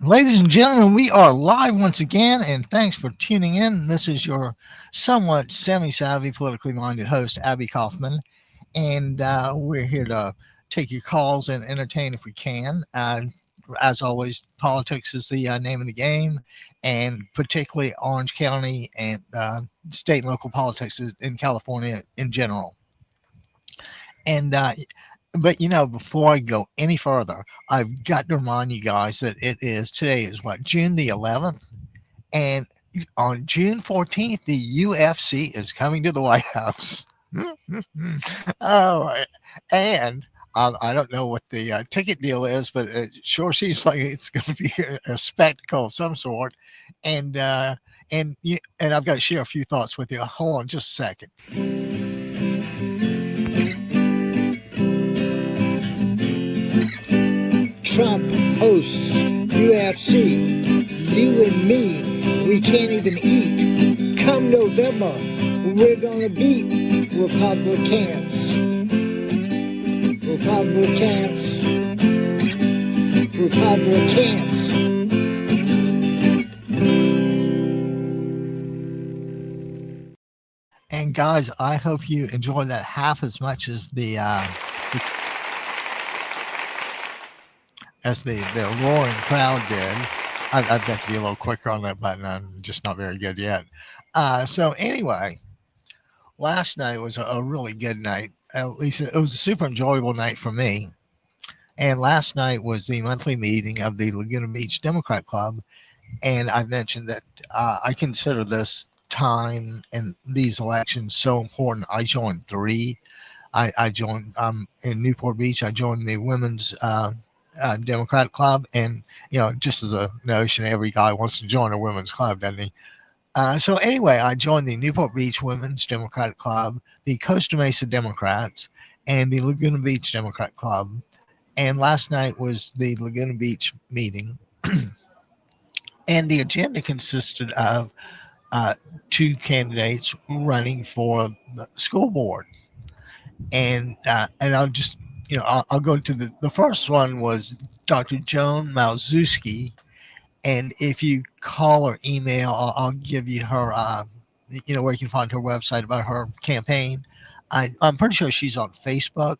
Ladies and gentlemen, we are live once again, and thanks for tuning in. This is your somewhat semi savvy, politically minded host, Abby Kaufman, and we're here to take your calls and entertain if we can. As always, politics is the name of the game, and particularly Orange County and state and local politics in California in general. And but before I go any further, I've got to remind you guys that today is what, June the 11th, and on June 14th, the UFC is coming to the White House. Oh, and I don't know what the ticket deal is, but it sure seems like it's going to be a spectacle of some sort. And and I've got to share a few thoughts with you. Hold on just a second. Trump hosts UFC. You and me, we can't even eat. Come November, we're gonna beat Republicans. Republicans. Republicans. And guys, I hope you enjoyed that half as much as the roaring crowd did. I've got to be a little quicker on that button. I'm just not very good yet. So anyway, last night was a really good night. At least it was a super enjoyable night for me. And last night was the monthly meeting of the Laguna Beach Democrat Club. And I mentioned that I consider this time and these elections so important. I joined three. I joined in Newport Beach. I joined the women's Democrat club, and just as a notion, every guy wants to join a women's club, doesn't he? So anyway, I joined the Newport Beach Women's Democratic Club, the Costa Mesa Democrats, and the Laguna Beach Democrat Club. And last night was the Laguna Beach meeting, and the agenda consisted of two candidates running for the school board. And I'll just I'll go to the first one was Dr. Joan Malzewski, and if you call or email, I'll give you her where you can find her website about her campaign. I'm pretty sure she's on Facebook,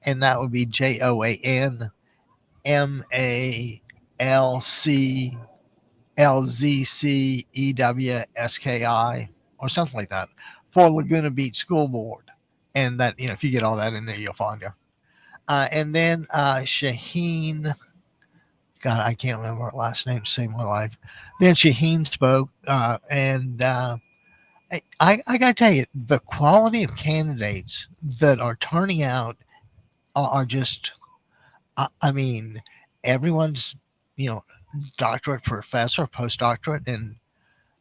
and that would be JoanMalzCEWSKI or something like that for Laguna Beach School Board. And that, if you get all that in there, you'll find her. And then Shaheen, God, I can't remember her last name to save my life. Then Shaheen spoke, and I got to tell you, the quality of candidates that are turning out are just, I mean, everyone's, doctorate, professor, postdoctorate, and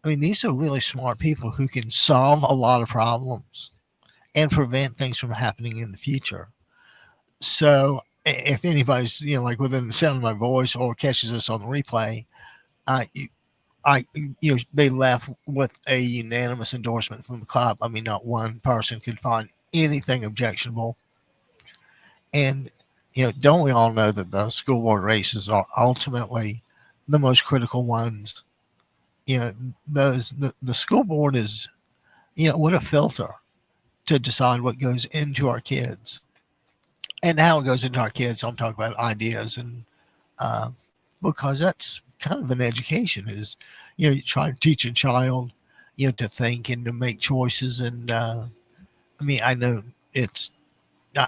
I mean, these are really smart people who can solve a lot of problems and prevent things from happening in the future. So if anybody's like within the sound of my voice or catches us on the replay, I I they left with a unanimous endorsement from the club. I mean, not one person could find anything objectionable. And don't we all know that the school board races are ultimately the most critical ones? The school board is what a filter to decide what goes into our kids and how it goes into our kids. I'm talking about ideas and uh, because that's kind of an education is you try to teach a child to think and to make choices. And I mean, it's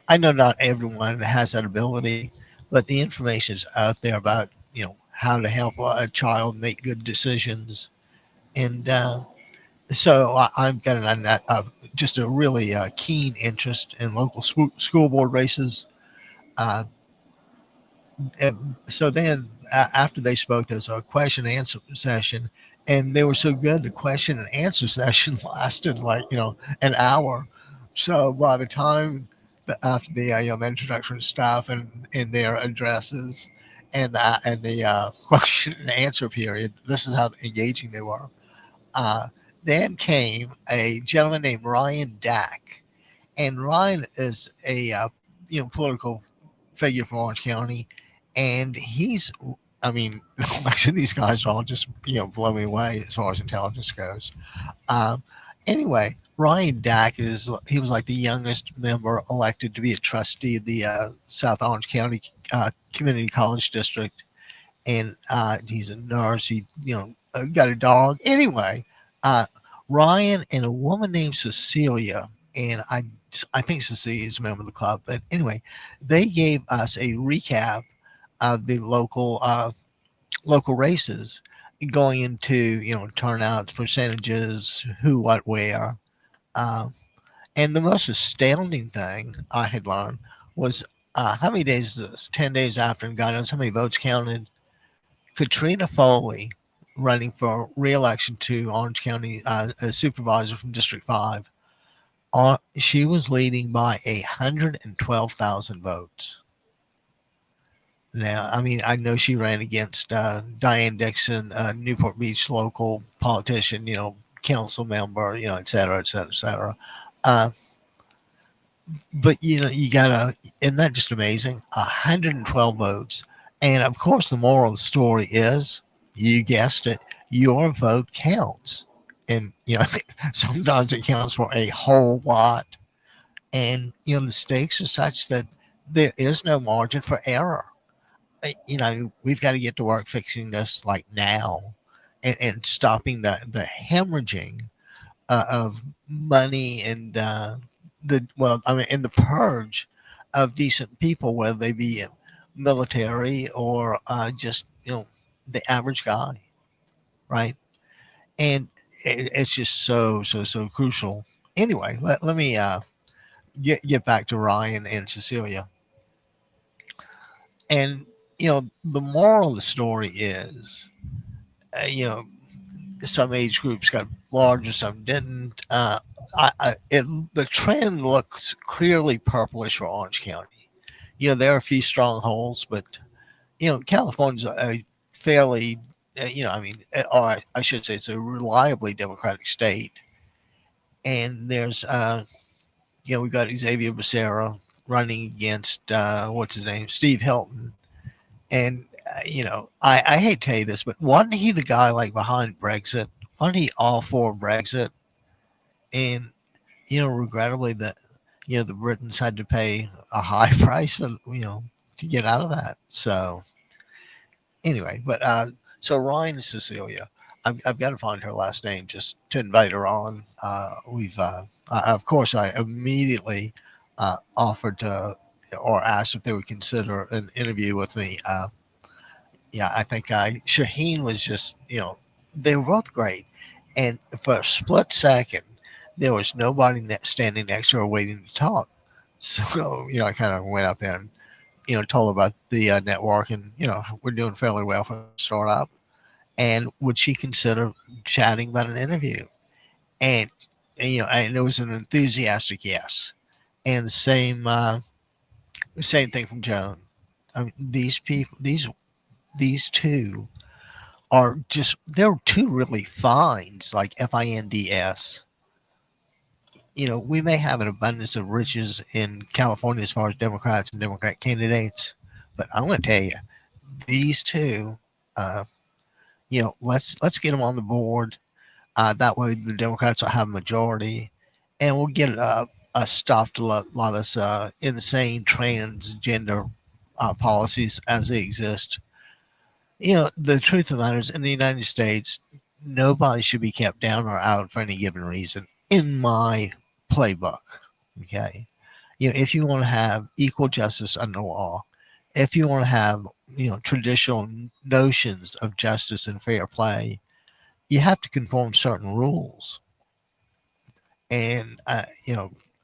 I know not everyone has that ability, but the information is out there about how to help a child make good decisions. And so I've got just a really keen interest in local school board races. Uh, and so then after they spoke, there was a question and answer session, and they were so good. The question and answer session lasted like an hour. So by the time after the introduction stuff and their addresses and the question and answer period, this is how engaging they were. Uh, then came a gentleman named Ryan Dack, and Ryan is a political figure from Orange County, and he's I mean, like I said, these guys all just blow me away as far as intelligence goes. Um, anyway, Ryan Dack he was like the youngest member elected to be a trustee of the South Orange County Community College District, and he's a nurse. He got a dog. Anyway, uh, Ryan and a woman named Cecilia, and I think Cecilia is a member of the club. But anyway, they gave us a recap of the local races going into turnouts, percentages, who, what, where. Um, and the most astounding thing I had learned was how many days is this? 10 days after, and God knows how many votes counted. Katrina Foley, running for reelection to Orange County as supervisor from District 5, she was leading by 112,000 votes. Now, I mean, I know she ran against Diane Dixon, Newport Beach local politician, council member, et cetera, et cetera, et cetera. Uh, but you gotta, isn't that just amazing? 112 votes, and of course, the moral of the story is, you guessed it, your vote counts, and sometimes it counts for a whole lot, and the stakes are such that there is no margin for error. We've got to get to work fixing this like now, and stopping the hemorrhaging of money and and the purge of decent people, whether they be military or just the average guy, right? And it's just so crucial. Anyway, let me get back to Ryan and Cecilia. And the moral of the story is, some age groups got larger, some didn't. The trend looks clearly purplish for Orange County. There are a few strongholds, but California's a fairly, or I should say, it's a reliably Democratic state. And there's, we've got Xavier Becerra running against what's his name, Steve Hilton, and I hate to tell you this, but wasn't he the guy like behind Brexit? Wasn't he all for Brexit? And regrettably, that the Britons had to pay a high price for to get out of that. So anyway, but so Ryan and Cecilia, I've got to find her last name just to invite her on. Of course, I immediately offered to, or asked if they would consider an interview with me. Yeah, I think Shaheen was just, they were both great. And for a split second, there was nobody standing next to her waiting to talk. So, I kind of went up there and, told her about the network, and, we're doing fairly well for a startup. And would she consider chatting about an interview? And it was an enthusiastic yes. And same thing from Joan. I mean, these people, these two are just, they're two really finds, like FINDS. We may have an abundance of riches in California as far as Democrats and Democrat candidates, but I'm going to tell you, these two, uh, let's get them on the board. That way, the Democrats will have a majority, and we'll get a stop to a lot of this insane transgender policies as they exist. The truth of the matter is, in the United States, nobody should be kept down or out for any given reason, in my playbook. Okay. If you want to have equal justice under law, if you want to have, traditional notions of justice and fair play, you have to conform certain rules. And,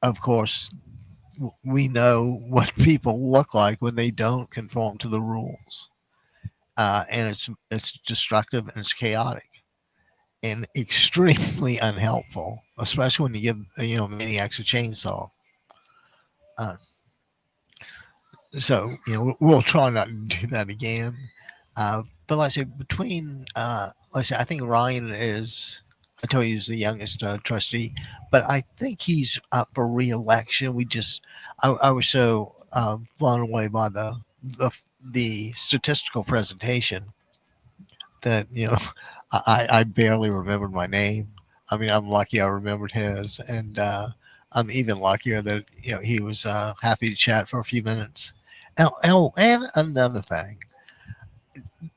of course, we know what people look like when they don't conform to the rules. And it's destructive and it's chaotic and extremely unhelpful, especially when you give maniacs a chainsaw. Uh, so we'll try not to do that again. But like I say, I think Ryan is. I told you he's the youngest trustee, but I think he's up for re-election. I was so blown away by the the statistical presentation that I barely remembered my name. I mean, I'm lucky I remembered his, and I'm even luckier that he was happy to chat for a few minutes. And another thing,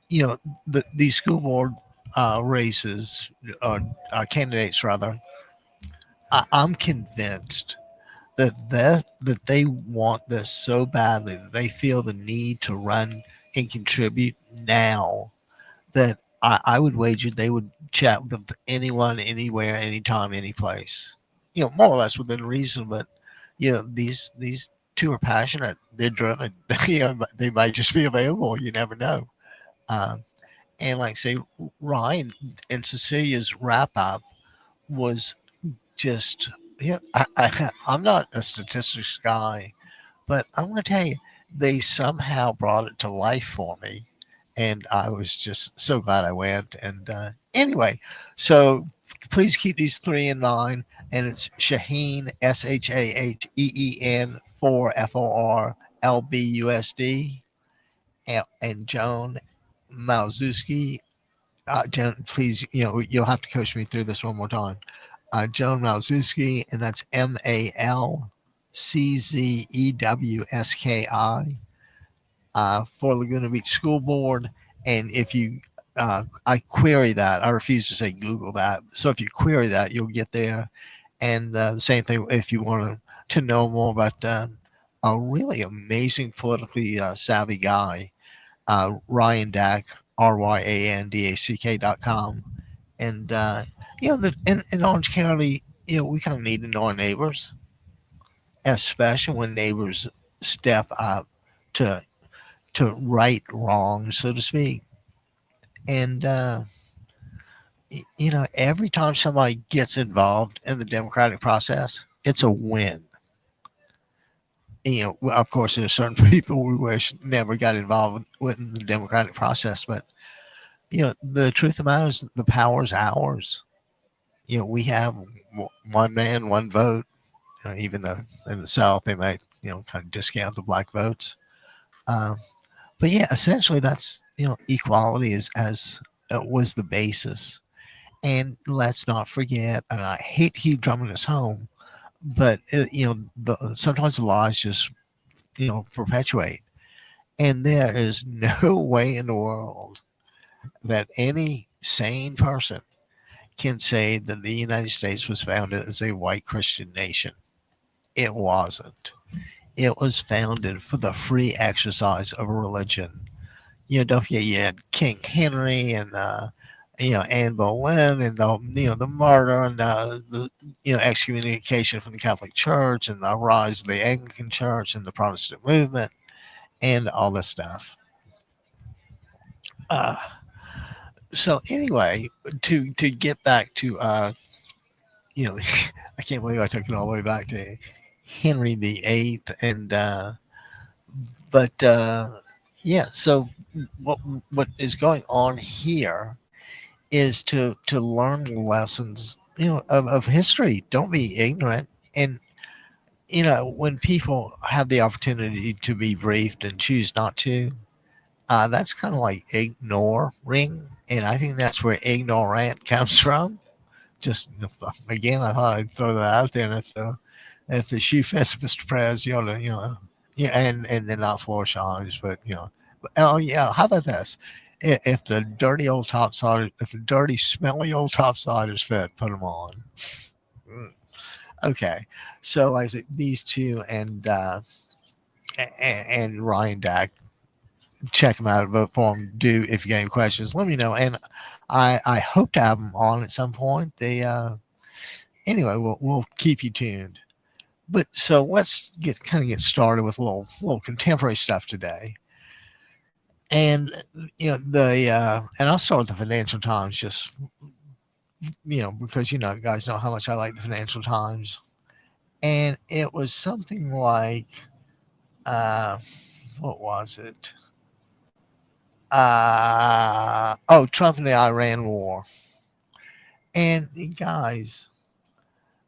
you know, these school board races, candidates rather, I'm convinced that they want this so badly that they feel the need to run and contribute now, that I would wager they would chat with anyone, anywhere, anytime, any place. More or less within reason. But these two are passionate. They're driven. They might just be available. You never know. Um, and like say, Ryan and Cecilia's wrap up was just I'm not a statistics guy, but I'm going to tell you, they somehow brought it to life for me. And I was just so glad I went. And anyway, so please keep these three in mind. And it's Shaheen, Shaheen, 4FORLBUSD, and Joan Malzewski. Joan, please, you'll have to coach me through this one more time. Joan Malzewski, and that's Malczewski, for Laguna Beach School Board. And if you, I query that, I refuse to say Google that. So if you query that, you'll get there. And the same thing if you want to know more about a really amazing politically savvy guy, Ryan Dack, RYANDACK.com. And, in Orange County, we kind of need to know our neighbors, especially when neighbors step up to right wrong, so to speak. And every time somebody gets involved in the democratic process, it's a win. Of course, there's certain people we wish never got involved with the democratic process, but the truth of the matter is the power is ours. We have one man, one vote. Even though in the South they might kind of discount the black votes. Um, but yeah, essentially that's equality is as was the basis. And let's not forget, and I hate to keep drumming this home, but sometimes the laws just perpetuate, and there is no way in the world that any sane person can say that the United States was founded as a white Christian nation. It wasn't. It was founded for the free exercise of a religion. Don't forget you had King Henry and Anne Boleyn and the murder and the excommunication from the Catholic Church and the rise of the Anglican Church and the Protestant movement and all this stuff. Uh, so anyway, to get back to I can't believe I took it all the way back to Henry VIII, and but yeah. So what is going on here is to learn lessons, of history. Don't be ignorant, and when people have the opportunity to be briefed and choose not to, that's kind of like ignoring, and I think that's where ignorant comes from. Just again, I thought I'd throw that out there. And if the shoe fits, Mr. Prez, you ought to, yeah, and then not floor shines, but But, oh yeah, how about this? If the dirty old topsiders, if the dirty, smelly old topsiders fit, put them on. Mm. Okay, so like I said, these two and Ryan Dack, check them out, vote for them. Do if you got any questions, let me know, and I hope to have them on at some point. They anyway, we'll keep you tuned. But so let's get started with a little contemporary stuff today. And the and I'll start with the Financial Times, just because you guys know how much I like the Financial Times. And it was something like what was it? Trump and the Iran war. And guys,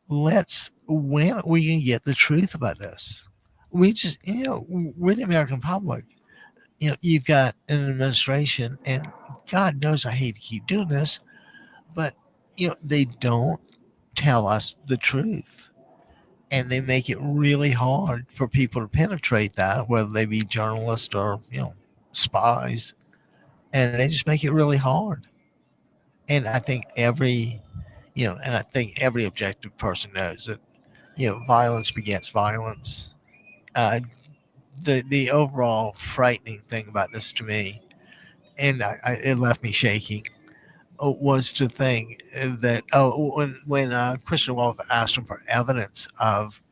when we can get the truth about this? We just we're the American public. you've got an administration, and God knows I hate to keep doing this, but they don't tell us the truth, and they make it really hard for people to penetrate that, whether they be journalists or spies, and they just make it really hard. And I think every objective person knows that violence begets violence. Uh, the overall frightening thing about this to me, and it left me shaking, was to think that when Christian Walker asked him for evidence of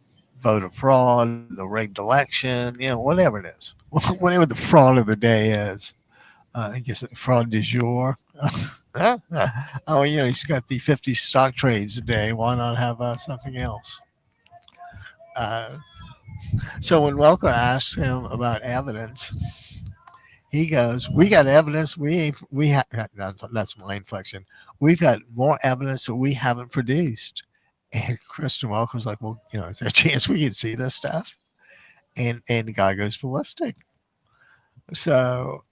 voter fraud, the rigged election, whatever it is, whatever the fraud of the day is. I guess fraud du jour. Oh, he's got the 50 stock trades a day. Why not have something else? Uh, so when Welker asked him about evidence, he goes, "We got evidence. We have that's my inflection. We've got more evidence that we haven't produced." And Christian Welker was like, "Well, is there a chance we can see this stuff?" And the guy goes ballistic. So,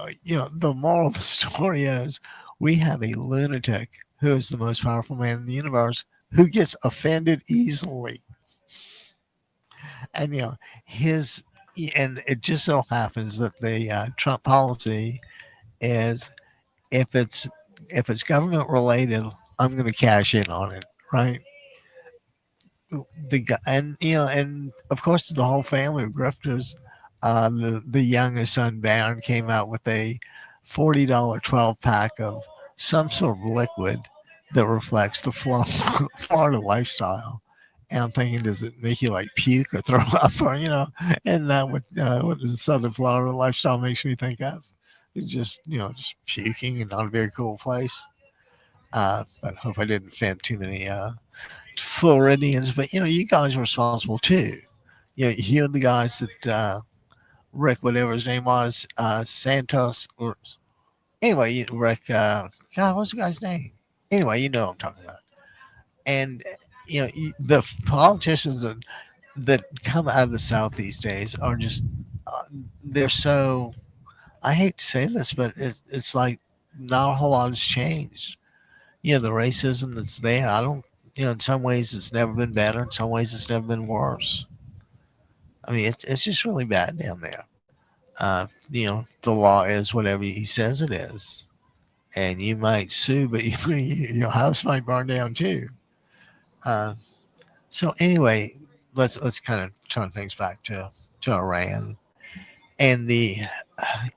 the moral of the story is we have a lunatic who is the most powerful man in the universe who gets offended easily. And, his, and it just so happens that the Trump policy is if it's government related, I'm going to cash in on it, right? The guy, and of course the whole family of grifters. The youngest son Baron came out with a $40 12 pack of some sort of liquid that reflects the Florida lifestyle. And I'm thinking, does it make you like puke or throw up, or And what the Southern Florida lifestyle makes me think of? It's just just puking and not a very cool place. But I hope I didn't offend too many Floridians, but you guys are responsible too. You're the guys that Rick, whatever his name was, Santos, or anyway, Rick. God, what's the guy's name? Anyway, you know what I'm talking about. And the politicians that come out of the South these days are just they're so. I hate to say this, but it's like not a whole lot has changed. The racism that's there. I don't. In some ways it's never been better. In some ways it's never been worse. I mean, it's just really bad down there. The law is whatever he says it is, and you might sue, but your house might burn down too. Uh, so anyway, let's kind of turn things back to Iran and the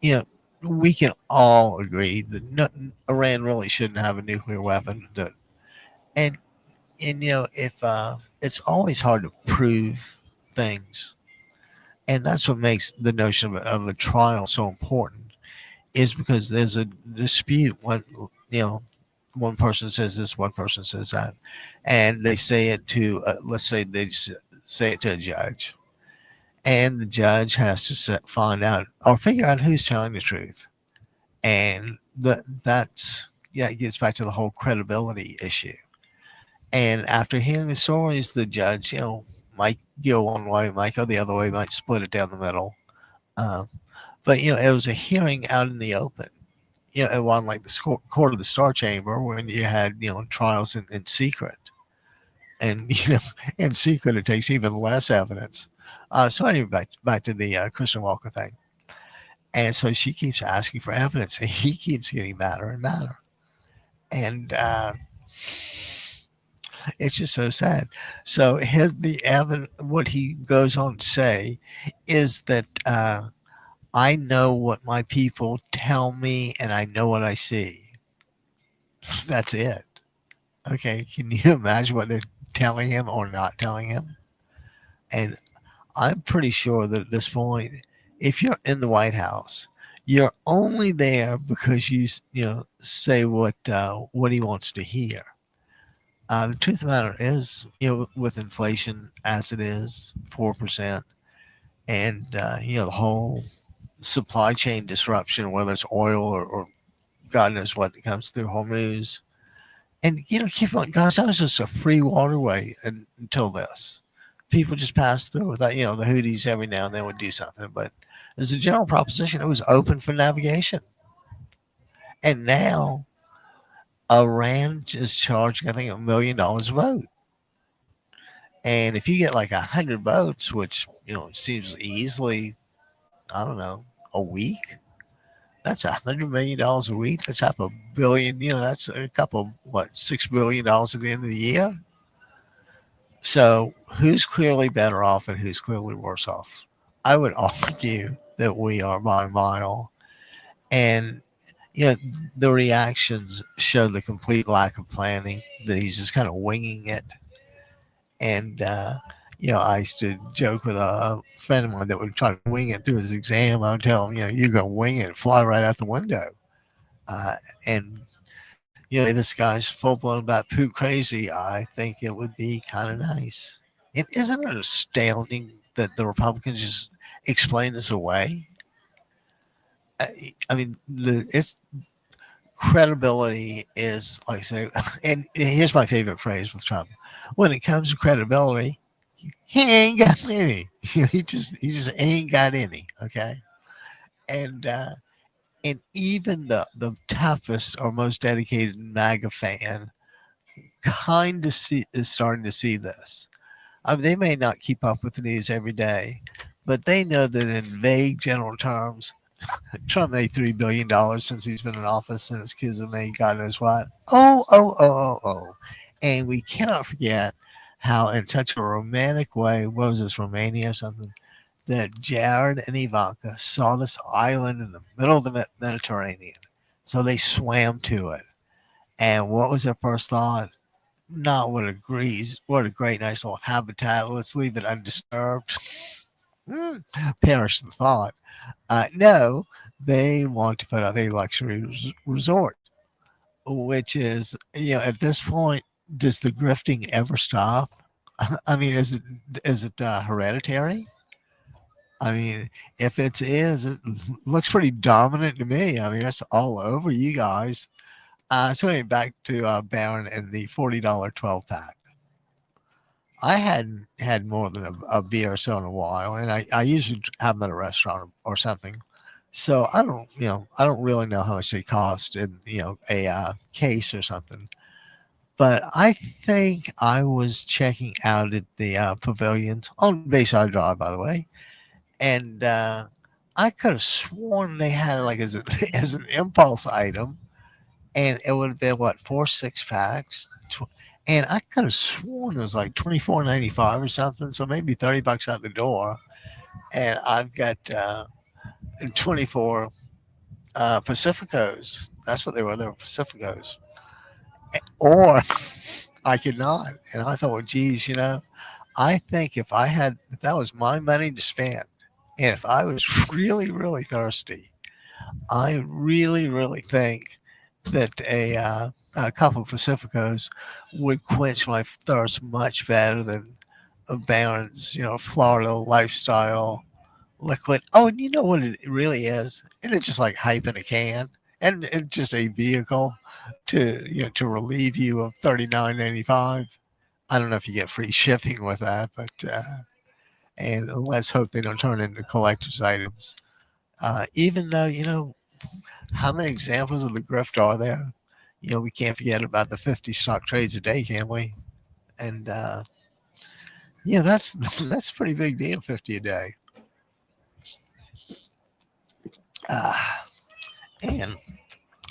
you know we can all agree that Iran really shouldn't have a nuclear weapon. And if it's always hard to prove things, and that's what makes the notion of a trial so important, is because there's a dispute. One person says this, one person says that, and they say it to let's say say it to a judge, and the judge has to find out or figure out who's telling the truth, and that's yeah, it gets back to the whole credibility issue. And after hearing the stories, the judge, might go one way, might go the other way, might split it down the middle. Um, but it was a hearing out in the open. It wasn't like the court of the Star Chamber when you had trials in secret, and in secret it takes even less evidence. So anyway, back to the Christian Walker thing, and so she keeps asking for evidence, and he keeps getting madder and madder, and it's just so sad. So what he goes on to say is that I know what my people tell me, and I know what I see. That's it. Okay, can you imagine what they're telling him or not telling him? And I'm pretty sure that at this point, if you're in the White House, you're only there because you say what he wants to hear. The truth of the matter is, with inflation as it is, 4%, and the whole supply chain disruption, whether it's oil or God knows what that comes through Hormuz. And keep on, guys, that was just a free waterway until this. people just passed through without, the Houthis every now and then would do something, but as a general proposition, it was open for navigation. And now Iran is charging, I think, $1 million a vote. And if you get like 100 votes, which seems easily, I don't know, a week, that's $100 million a week. That's half a billion. That's a couple, $6 billion at the end of the year. So who's clearly better off and who's clearly worse off? I would argue that we are by a mile. And you know, the reactions show the complete lack of planning. That he's just kind of winging it. And I used to joke with a friend of mine that would try to wing it through his exam. I would tell him, you're gonna wing it, fly right out the window. And this guy's full blown about poop crazy. I think it would be kind of nice. And isn't it astounding that the Republicans just explain this away? I mean, it's credibility is like I say, and here's my favorite phrase with Trump: when it comes to credibility, he ain't got any. He just ain't got any. Okay, and and even the toughest or most dedicated MAGA fan kind of is starting to see this. I mean, they may not keep up with the news every day, but they know that in vague general terms, Trump made $3 billion since he's been in office, and his kids have made God knows what. Oh. And we cannot forget how, in such a romantic way, what was this, Romania or something, that Jared and Ivanka saw this island in the middle of the Mediterranean. So they swam to it. And what was their first thought? Not what a great, nice little habitat. Let's leave it undisturbed. Perish the thought. No, they want to put up a luxury resort, which is, at this point, does the grifting ever stop? I mean, is it hereditary? I mean, if it is, it looks pretty dominant to me. I mean, that's all over you guys. So anyway, back to Barron and the $40 12-pack. I hadn't had more than a beer or so in a while, and I usually have them at a restaurant or something. So I don't really know how much they cost in, a case or something. But I think I was checking out at the pavilions on Bayside Drive, by the way, and I could have sworn they had it like as as an impulse item, and it would have been what, 4 6 packs, and I could have sworn it was like 24.95 or something, so maybe $30 out the door, and I've got 24 Pacificos. That's what they were. They were Pacificos, or I could not, and I thought, well, geez, I think if that was my money to spend, and if I was really, really thirsty, I really, really think that a couple of Pacificos would quench my thirst much better than a Barron's, Florida lifestyle liquid. Oh, and you know what it really is? And it's just like hype in a can, and it's just a vehicle to relieve you of $39.95. I don't know if you get free shipping with that, but and let's hope they don't turn into collector's items. Even though how many examples of the grift are there? We can't forget about the 50 stock trades a day, can we? And that's that's a pretty big deal, 50 a day. And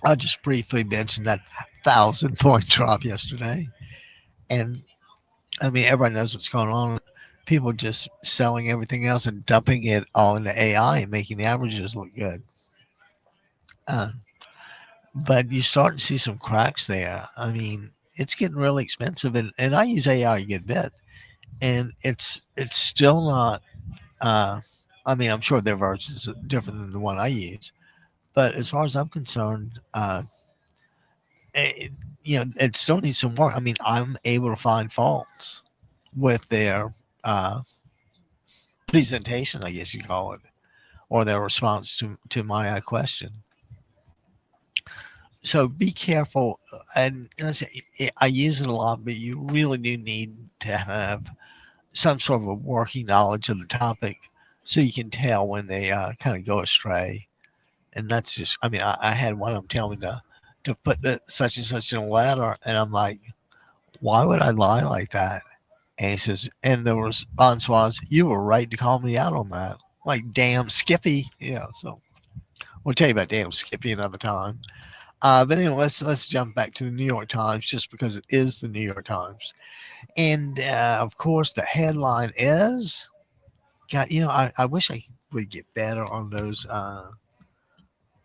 I'll just briefly mention that 1,000-point drop yesterday. And I mean, everybody knows what's going on. People just selling everything else and dumping it all into AI and making the averages look good. But you start to see some cracks there. I mean, it's getting really expensive, and I use AI a good bit, and it's still not. I mean, I'm sure their versions are different than the one I use, but as far as I'm concerned, it, it still needs some work. I mean, I'm able to find faults with their presentation, I guess you call it, or their response to my question. So be careful. And I use it a lot, but you really do need to have some sort of a working knowledge of the topic, so you can tell when they kind of go astray. And that's just, I mean, I had one of them tell me to put the such and such in a letter, and I'm like, why would I lie like that? And he says, and the response was, you were right to call me out on that. Like, damn Skippy. Yeah, so we'll tell you about damn Skippy another time. But anyway, let's jump back to the New York Times, just because it is the New York Times. And of course, the headline is, God, I wish I would get better on those on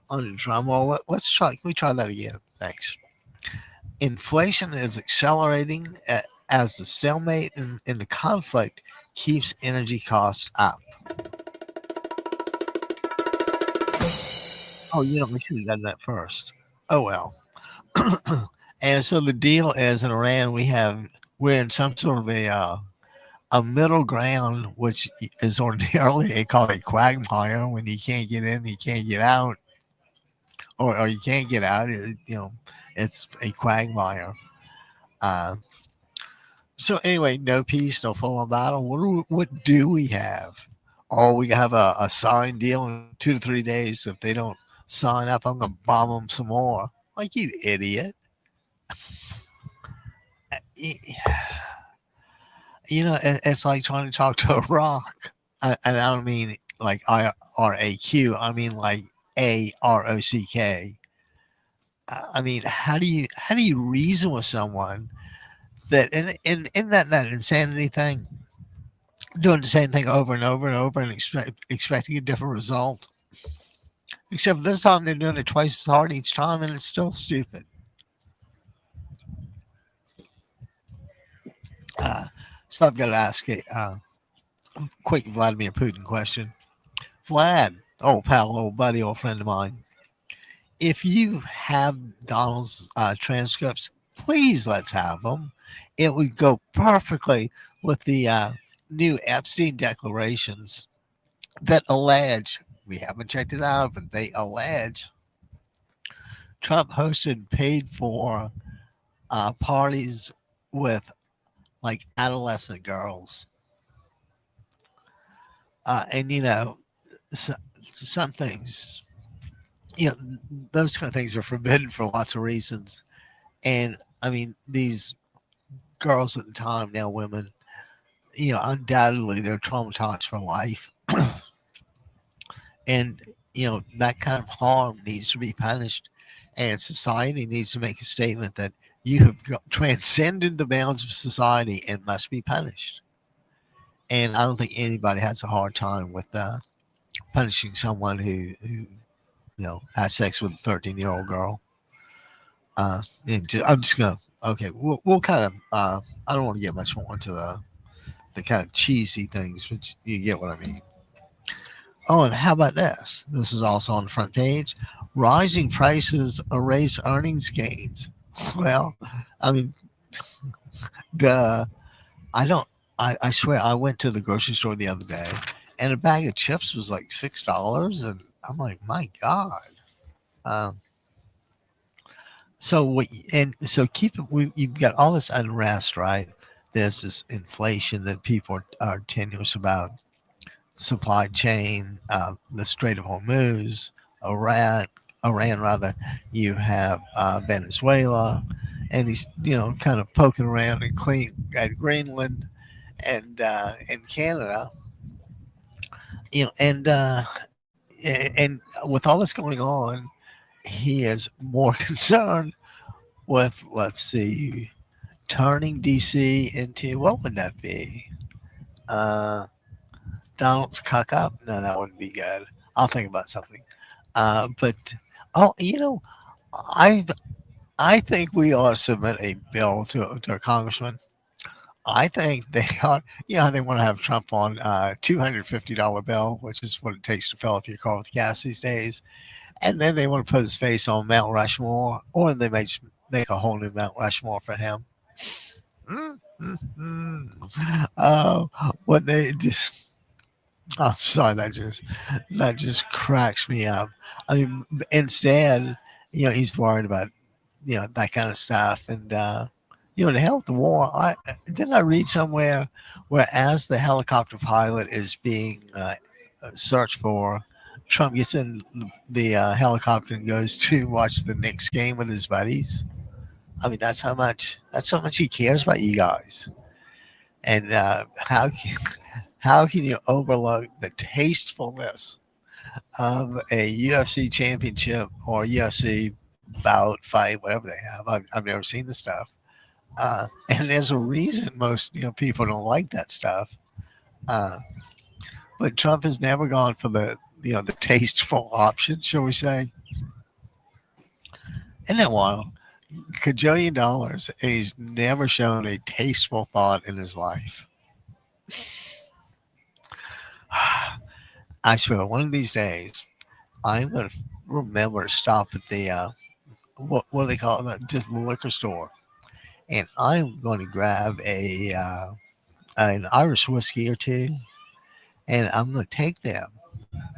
the drum roll. Let's try. Can we try that again? Thanks. Inflation is accelerating as the stalemate in the conflict keeps energy costs up. Oh, we should have done that first. Oh well. And so the deal is, in Iran, we're in some sort of a middle ground, which is ordinarily called a quagmire, when you can't get in, you can't get out, or you can't get out. It's a quagmire. Uh, so anyway, no peace, no full on battle. What do we have? Oh, we have a signed deal in 2 to 3 days. If they don't sign up, I'm gonna bomb them some more. Like, you idiot. It's like trying to talk to a rock. And I don't mean like IRAQ. I mean like AROCK. I mean, how do you reason with someone that in that insanity thing, doing the same thing over and over and over, and expecting a different result? Except this time they're doing it twice as hard each time, and it's still stupid. Uh, so I've got to ask a quick Vladimir Putin question. Vlad, old pal, old buddy, old friend of mine, if you have Donald's transcripts, please let's have them. It would go perfectly with the new Epstein declarations that allege, we haven't checked it out, but they allege Trump hosted and paid for parties with like adolescent girls. And, some things, those kind of things are forbidden for lots of reasons. And I mean, these girls at the time, now women, undoubtedly they're traumatized for life. And, that kind of harm needs to be punished. And society needs to make a statement that you have transcended the bounds of society and must be punished. And I don't think anybody has a hard time with punishing someone who has sex with a 13-year-old girl. I'm just gonna, okay. We'll kind of. I don't want to get much more into the kind of cheesy things, but you get what I mean. Oh, and how about this? This is also on the front page. Rising prices erase earnings gains. Well, I mean, duh. I don't. I swear, I went to the grocery store the other day, and a bag of chips was like $6, and I'm like, my God. Um, so what? And so you've got all this unrest, right? There's this inflation that people are tenuous about. Supply chain, the Strait of Hormuz, Iran, Iran rather. You have Venezuela, and he's kind of poking around at Greenland and Canada. And with all this going on, he is more concerned with, let's see, turning DC into, what would that be? Uh, Donald's cuck up? No, that wouldn't be good. I'll think about something. But oh, I I think we ought to submit a bill to a congressman. I think they ought, they want to have Trump on a $250 bill, which is what it takes to fill up your car with gas these days. And then they want to put his face on Mount Rushmore, or they may just make a whole new Mount Rushmore for him. Uh, what they just, I'm sorry, that just cracks me up. I mean, instead, he's worried about that kind of stuff, and The hell with the war. I didn't I read somewhere where as the helicopter pilot is being searched for, Trump gets in the helicopter and goes to watch the Knicks game with his buddies. I mean, that's how much he cares about you guys. And how can you overlook the tastefulness of a UFC championship or UFC bout, fight, whatever they have? I've never seen the stuff, and there's a reason most people don't like that stuff. Uh, but Trump has never gone for the tasteful option, shall we say? Isn't that wild? Cajillion dollars, and he's never shown a tasteful thought in his life. I swear, one of these days, I'm going to remember to stop at the what do they call it? Just the liquor store, and I'm going to grab an Irish whiskey or two, and I'm going to take them,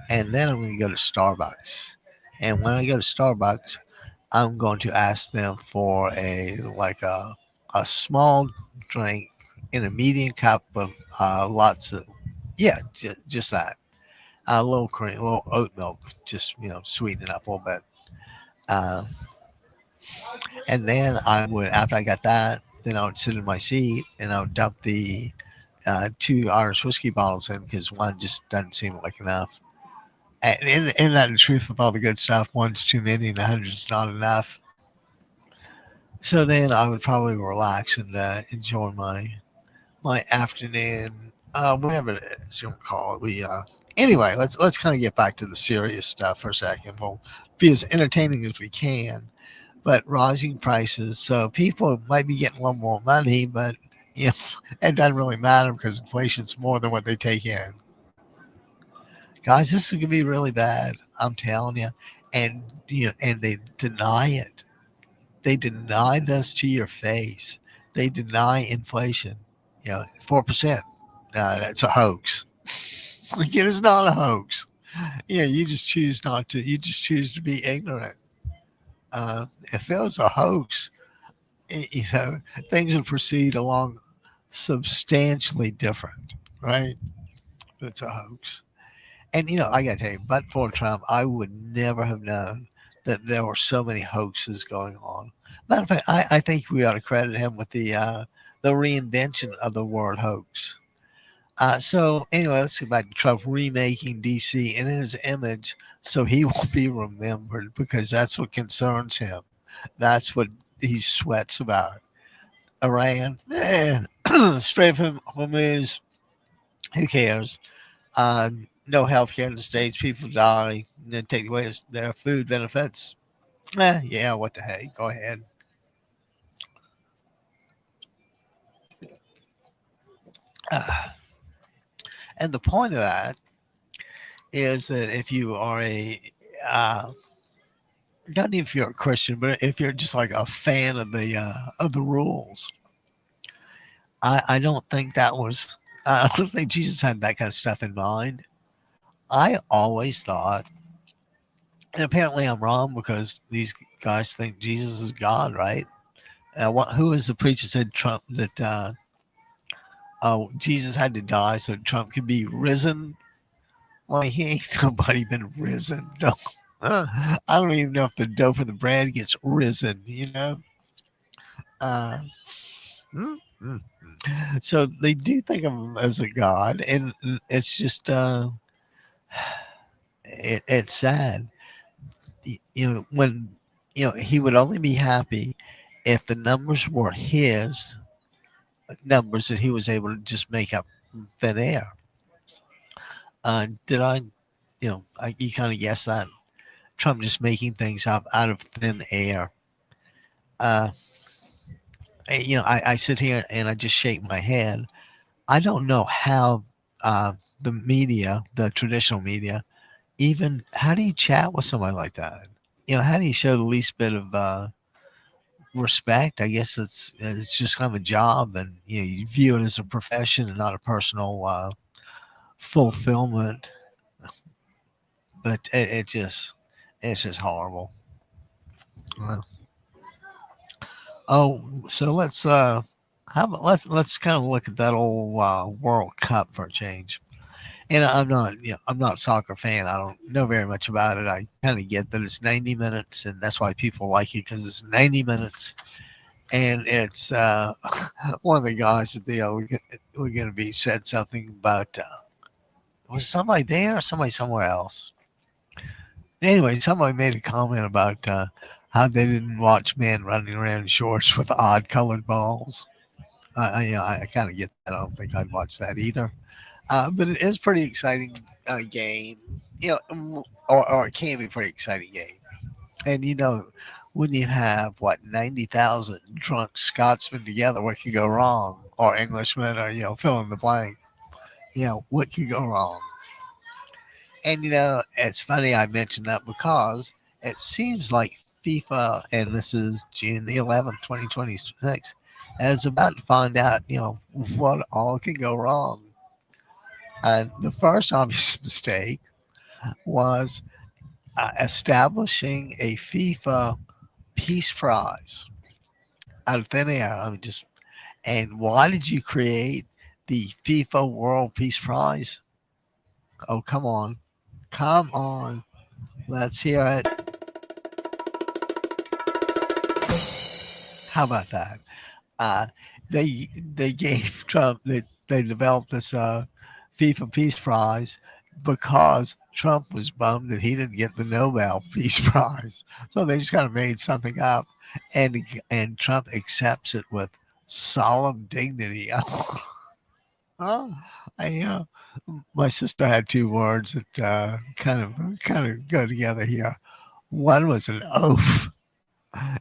and then I'm going to go to Starbucks. And when I go to Starbucks, I'm going to ask them for a small drink in a medium cup with lots of just that. A little cream, a little oat milk, just sweeten it up a little bit. Uh, and then I would, after I got that, then I would sit in my seat and I would dump the two Irish whiskey bottles in because one just doesn't seem like enough. And in that, the truth with all the good stuff, one's too many and a hundred's not enough. So then I would probably relax and enjoy my afternoon, whatever it is you want to call it. Anyway, let's kind of get back to the serious stuff for a second. We'll be as entertaining as we can, but rising prices, so people might be getting a little more money, but you know, it doesn't really matter because inflation's more than what they take in. Guys, this is gonna be really bad. I'm telling you, and and they deny it. They deny this to your face. They deny inflation. 4%. No, that's a hoax. It is not a hoax. You just choose not to. You just choose to be ignorant. If it was a hoax, you know, things would proceed along substantially different, right? But it's a hoax. And I gotta tell you, but for Trump, I would never have known that there were so many hoaxes going on. Matter of fact, I think we ought to credit him with the reinvention of the word hoax. So anyway, let's get back to Trump remaking DC in his image, so he will be remembered because that's what concerns him. That's what he sweats about. Iran, straight from Hormuz, who cares? Uh, no health care in the states, people die, and then take away their food benefits. Yeah, what the heck? Go ahead. Uh, and the point of that is that if you are uh, not if you're a Christian, but if you're just like a fan of the rules, I don't think that was. I don't think Jesus had that kind of stuff in mind. I always thought, and apparently I'm wrong because these guys think Jesus is God, right? Who is the preacher said Trump that Jesus had to die so Trump could be risen? Well, he ain't nobody been risen. No. I don't even know if the dough for the bread gets risen. Uh, mm, mm. So they do think of him as a god, and it's just it's sad. When he would only be happy if the numbers were his numbers that he was able to just make up from thin air. Did I? You kind of guess that Trump just making things up out of thin air. Uh, I sit here and I just shake my head. I don't know how the media, the traditional media, even how do you chat with somebody like that? How do you show the least bit of respect? I guess it's just kind of a job, and you view it as a profession and not a personal fulfillment. But it's just horrible. Well, Oh, so how about let's kind of look at that old World Cup for a change. And I'm not a soccer fan. I don't know very much about it. I kind of get that it's 90 minutes, and that's why people like it because it's 90 minutes, and it's one of the guys at the we're going to be said something about was somebody there or somebody somewhere else. Anyway, somebody made a comment about how they didn't watch men running around in shorts with odd colored balls. I kind of get that. I don't think I'd watch that either. But it is pretty exciting game, or it can be a pretty exciting game. And when you have what 90,000 drunk Scotsmen together, what could go wrong? Or Englishmen, or fill in the blank. What could go wrong? And it's funny I mentioned that because it seems like FIFA, and this is June 11th, 2026, is about to find out, what all can go wrong. And the first obvious mistake was establishing a FIFA Peace Prize out of thin air. I mean, just and why did you create the FIFA World Peace Prize? Oh, come on, let's hear it. How about that? Uh, they gave Trump they developed this FIFA Peace Prize because Trump was bummed that he didn't get the Nobel Peace Prize. So they just kind of made something up, and Trump accepts it with solemn dignity. Oh, my sister had two words that kind of go together here. One was an oaf,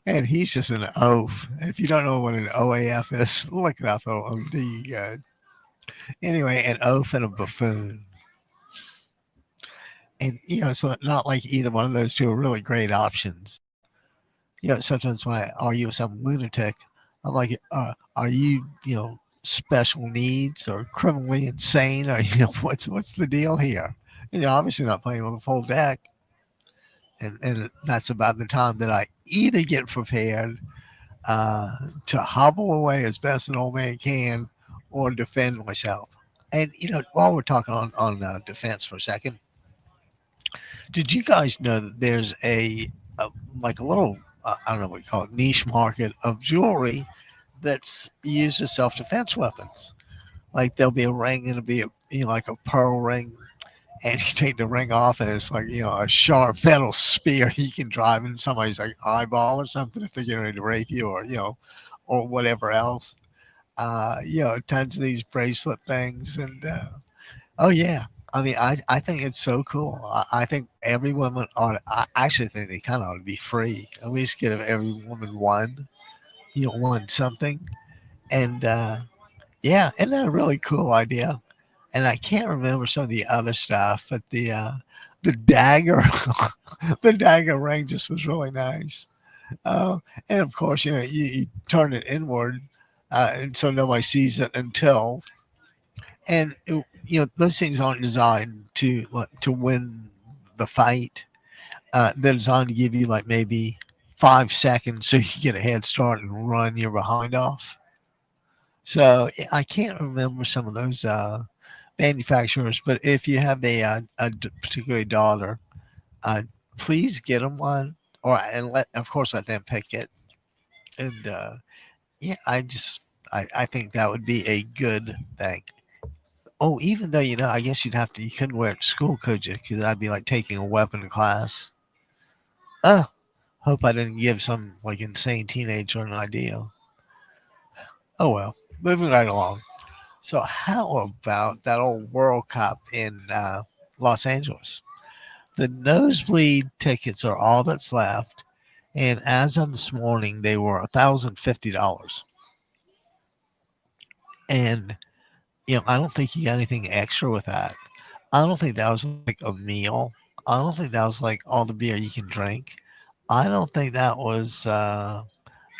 and he's just an oaf. If you don't know what an OAF is, look it up. It'll do you good. Anyway, an oaf and a buffoon. And so not like either one of those two are really great options. Sometimes when I argue with some lunatic, I'm like, are you special needs or criminally insane, or what's the deal here? And you're obviously not playing on a full deck. And that's about the time that I either get prepared to hobble away as best an old man can, or defend myself. And while we're talking on defense for a second, did you guys know that there's a like a little I don't know what you call it, niche market of jewelry that's used as self defense weapons? Like there'll be a ring, and it'll be like a pearl ring, and you take the ring off, and it's like a sharp metal spear you can drive in somebody's like eyeball or something if they're getting ready to rape you, or or whatever else. Tons of these bracelet things, and oh yeah. I mean, I think it's so cool. I think every woman ought. I actually think they kind of ought to be free. At least give every woman one. One something. And yeah, isn't that a really cool idea? And I can't remember some of the other stuff, but the dagger, the dagger ring just was really nice. And of course, you turn it inward, and so nobody sees it until. And those things aren't designed to win the fight. They're designed to give you like maybe 5 seconds so you can get a head start and run your behind off. So I can't remember some of those manufacturers, but if you have particular daughter, uh, please get them one, and of course let them pick it. And yeah, I think that would be a good thing. Oh, even though I guess you couldn't wear it to school, could you? Because that'd be like taking a weapon class. Hope I didn't give some like insane teenager an idea. Oh well, moving right along. So how about that old World Cup in Los Angeles? The nosebleed tickets are all that's left, and as of this morning, they were $1,050. And I don't think you got anything extra with that. I don't think that was like a meal. I don't think that was like all the beer you can drink. I don't think that was an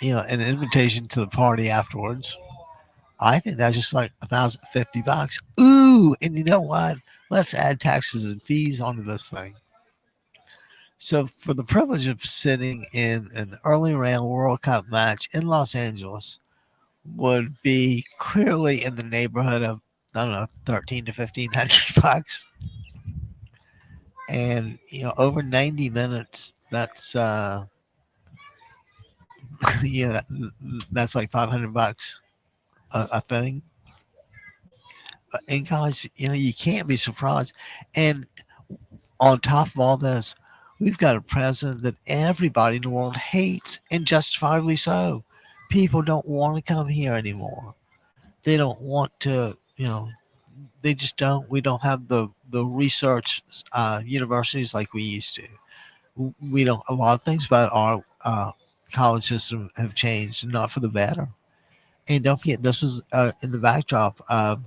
invitation to the party afterwards. I think that's just like $1,050. Ooh, and you know what? Let's add taxes and fees onto this thing. So, for the privilege of sitting in an early round World Cup match in Los Angeles would be clearly in the neighborhood of, I don't know, 13 to 1500 bucks. And, over 90 minutes, that's, yeah, that's like 500 bucks a thing. And guys, you can't be surprised. And on top of all this, we've got a president that everybody in the world hates, and justifiably so. People don't want to come here anymore. They don't want to, they just don't. We don't have the research universities like we used to. We don't. A lot of things about our college system have changed, not for the better. And don't forget, this was in the backdrop of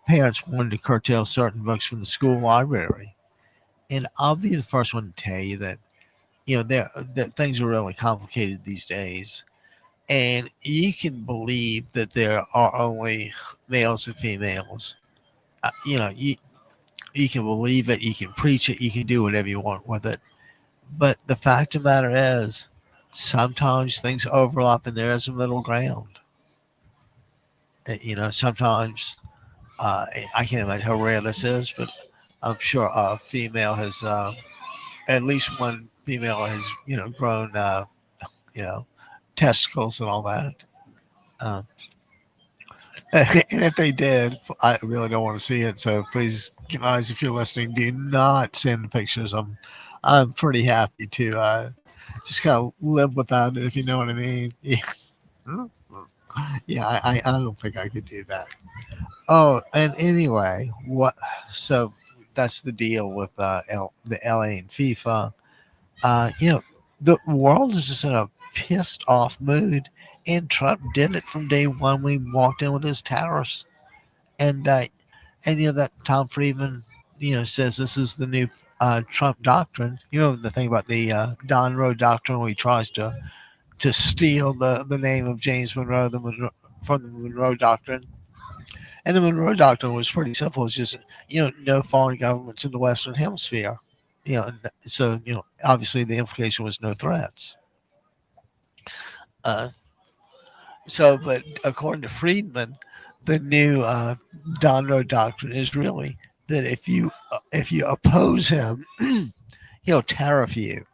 parents wanting to curtail certain books from the school library. And I'll be the first one to tell you that that things are really complicated these days, and you can believe that there are only males and females. You can believe it, you can preach it, you can do whatever you want with it. But the fact of the matter is, sometimes things overlap, and there is a middle ground. Sometimes I can't imagine how rare this is, but I'm sure a female has at least one female has grown you know testicles and all that. Um, and if they did, I really don't want to see it. So please, guys, if you're listening, do not send pictures. I'm pretty happy to just kind of live without it, if you know what I mean. Yeah, I don't think I could do that. Oh, and anyway, what? So that's the deal with the LA and FIFA. The world is just in a pissed off mood, and Trump did it from day one. We walked in with his tariffs, and that Tom Friedman says this is the new Trump doctrine. The thing about the Don Road doctrine, where he tries to steal the name of James Monroe, from the Monroe doctrine. And the Monroe doctrine was pretty simple. It's just no foreign governments in the Western Hemisphere. So obviously the implication was no threats. Uh, but according to Friedman, the new Donroe doctrine is really that if you oppose him, he'll tariff you.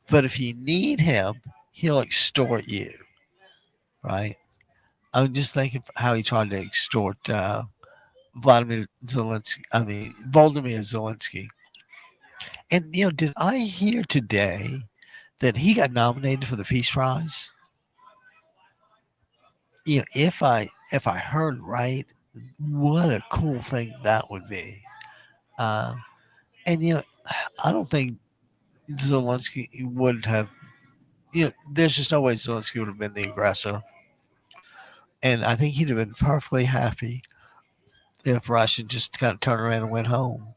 But if you need him, he'll extort you. Right? I'm just thinking how he tried to extort Vladimir Zelensky. I mean, Volodymyr Zelensky. And did I hear today that he got nominated for the Peace Prize? If I heard right, what a cool thing that would be. Uh, and I don't think Zelensky would have. There's just no way Zelensky would have been the aggressor, and I think he'd have been perfectly happy if Russia just kind of turned around and went home.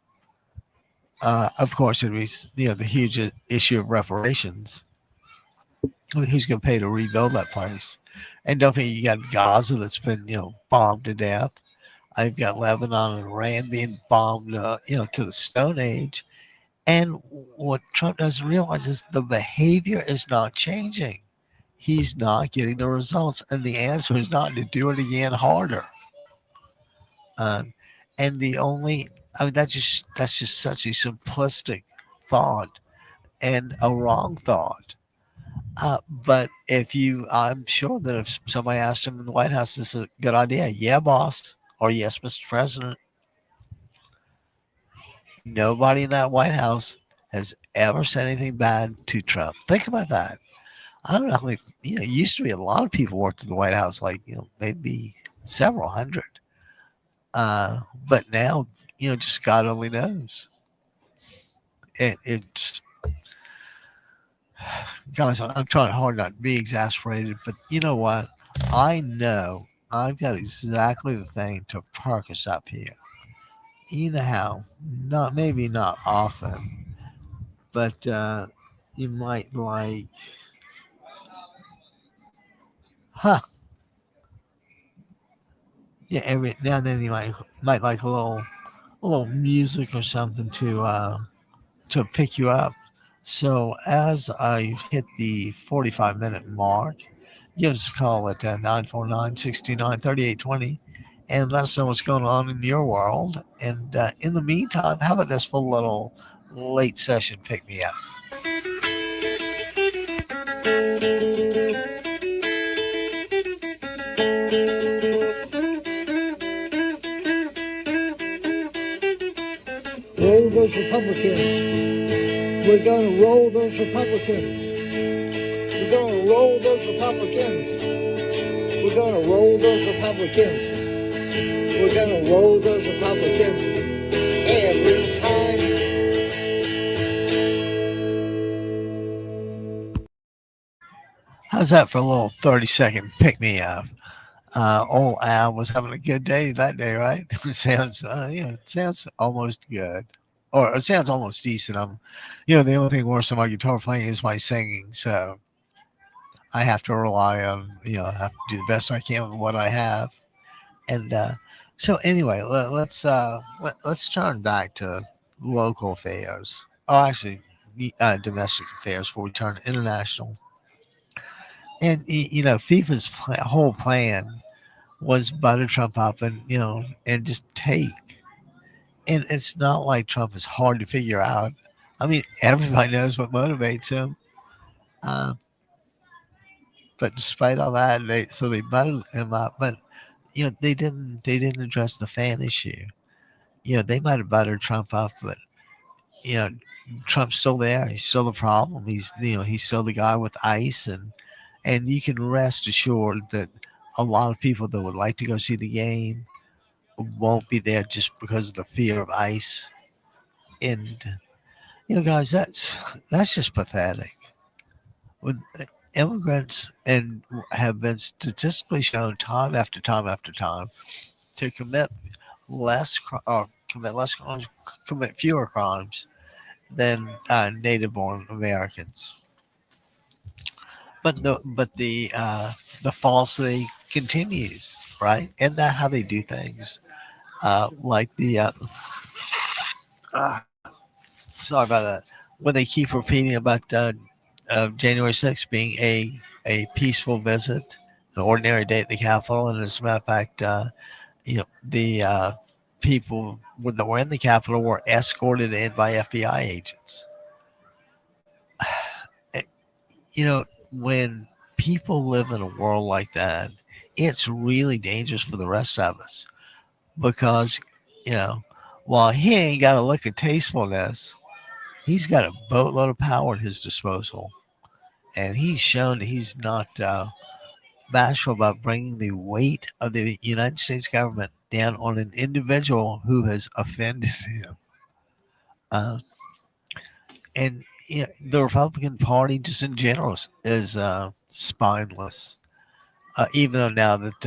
Of course, it'd be the huge issue of reparations. Who's going to pay to rebuild that place? And don't forget, you got Gaza that's been bombed to death. I've got Lebanon and Iran being bombed, to the Stone Age. And what Trump doesn't realize is the behavior is not changing. He's not getting the results, and the answer is not to do it again harder. And the only, I mean, that's just such a simplistic thought and a wrong thought. But I'm sure that if somebody asked him in the White House, this is a good idea. Yeah, boss. Or yes, Mr. President. Nobody in that White House has ever said anything bad to Trump. Think about that. I don't know how many, it used to be a lot of people worked in the White House, like, maybe several hundred. But now, just God only knows. It's, guys, I'm trying hard not to be exasperated, but you know what? I know I've got exactly the thing to perk us up here. You know how? Maybe not often, but you might like, huh? Yeah, every now and then you might like a little music or something to pick you up. So as I hit the 45-minute mark, give us a call at 949 and let us know what's going on in your world. And in the meantime, how about this full little late session pick me up? Roll those Republicans. We're going to roll those Republicans. We're going to roll those Republicans. We're going to roll those Republicans. We're going to roll those Republicans every time. How's that for a little 30-second pick me up? Old Al was having a good day that day, right? It sounds, it sounds almost good, or it sounds almost decent. The only thing worse than my guitar playing is my singing, so I have to rely on, I have to do the best I can with what I have. And so anyway, let's turn back to local affairs, or actually domestic affairs before we turn international. And FIFA's whole plan was butter Trump up and and just take. And it's not like Trump is hard to figure out. I mean, everybody knows what motivates him. Uh, but despite all that, they buttered him up. But they didn't address the fan issue. They might have buttered Trump up, but you know Trump's still there. He's still the problem. He's still the guy with ICE, and you can rest assured that a lot of people that would like to go see the game won't be there just because of the fear of ICE. And guys, that's just pathetic. With immigrants and have been statistically shown time after time after time to commit less crimes, commit fewer crimes than native-born Americans. But the falsity continues, right? Isn't that how they do things? Like sorry about that. When they keep repeating about January 6th being a peaceful visit, an ordinary day at the Capitol, and as a matter of fact, the people that were in the Capitol were escorted in by FBI agents. When people live in a world like that, it's really dangerous for the rest of us because, while he ain't got to look at tastefulness, he's got a boatload of power at his disposal. And he's shown that he's not bashful about bringing the weight of the United States government down on an individual who has offended him. Uh, and the Republican Party, just in general, is spineless. Even though now that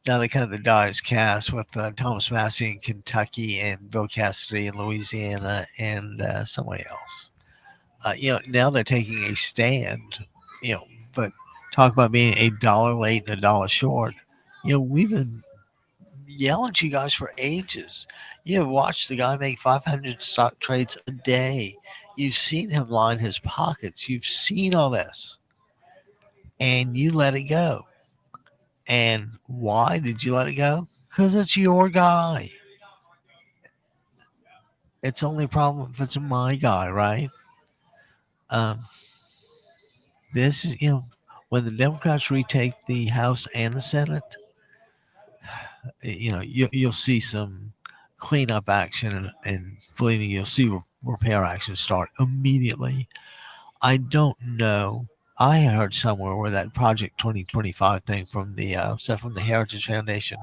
kind of the die is cast with Thomas Massey in Kentucky and Bill Cassidy in Louisiana and somebody else. Now they're taking a stand. But talk about being a dollar late and a dollar short. We've been yelling at you guys for ages. You've watched the guy make 500 stock trades a day. You've seen him line his pockets. You've seen all this. And you let it go. And why did you let it go? Because it's your guy. It's only a problem if it's my guy, right? This is, when the Democrats retake the House and the Senate, you'll see some cleanup action, and believe me, you'll see repair action start immediately. I don't know. I had heard somewhere where that Project 2025 thing from the Heritage Foundation,